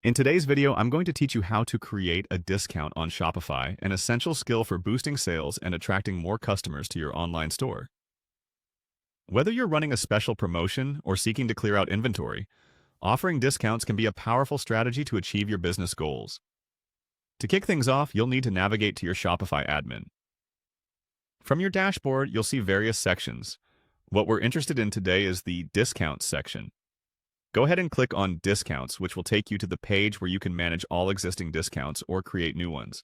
In today's video, I'm going to teach you how to create a discount on Shopify, an essential skill for boosting sales and attracting more customers to your online store. Whether you're running a special promotion or seeking to clear out inventory, offering discounts can be a powerful strategy to achieve your business goals. To kick things off, you'll need to navigate to your Shopify admin. From your dashboard, you'll see various sections. What we're interested in today is the Discounts section. Go ahead and click on Discounts, which will take you to the page where you can manage all existing discounts or create new ones.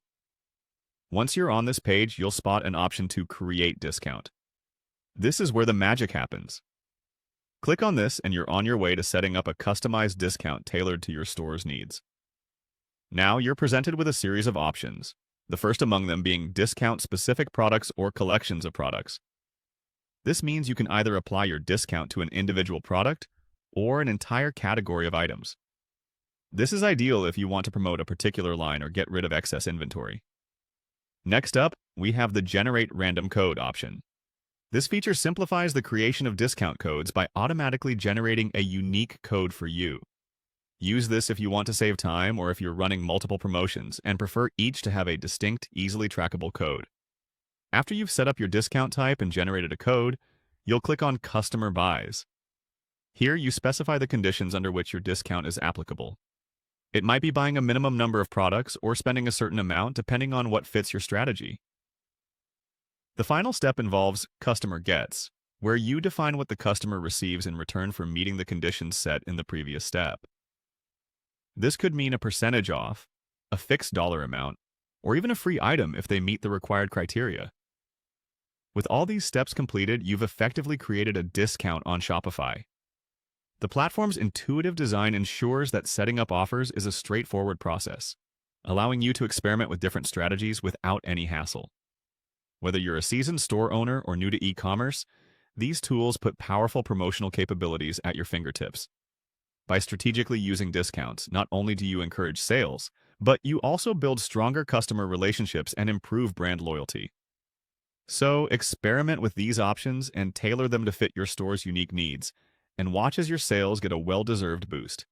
Once you're on this page, you'll spot an option to Create Discount. This is where the magic happens. Click on this and you're on your way to setting up a customized discount tailored to your store's needs. Now you're presented with a series of options, the first among them being discount-specific products or collections of products. This means you can either apply your discount to an individual product or an entire category of items. This is ideal if you want to promote a particular line or get rid of excess inventory. Next up, we have the Generate Random Code option. This feature simplifies the creation of discount codes by automatically generating a unique code for you. Use this if you want to save time or if you're running multiple promotions and prefer each to have a distinct, easily trackable code. After you've set up your discount type and generated a code, you'll click on Customer Buys. Here, you specify the conditions under which your discount is applicable. It might be buying a minimum number of products or spending a certain amount depending on what fits your strategy. The final step involves Customer Gets, where you define what the customer receives in return for meeting the conditions set in the previous step. This could mean a percentage off, a fixed dollar amount, or even a free item if they meet the required criteria. With all these steps completed, you've effectively created a discount on Shopify. The platform's intuitive design ensures that setting up offers is a straightforward process, allowing you to experiment with different strategies without any hassle. Whether you're a seasoned store owner or new to e-commerce, these tools put powerful promotional capabilities at your fingertips. By strategically using discounts, not only do you encourage sales, but you also build stronger customer relationships and improve brand loyalty. So, experiment with these options and tailor them to fit your store's unique needs, and watch as your sales get a well-deserved boost.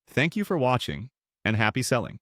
Thank you for watching, and happy selling!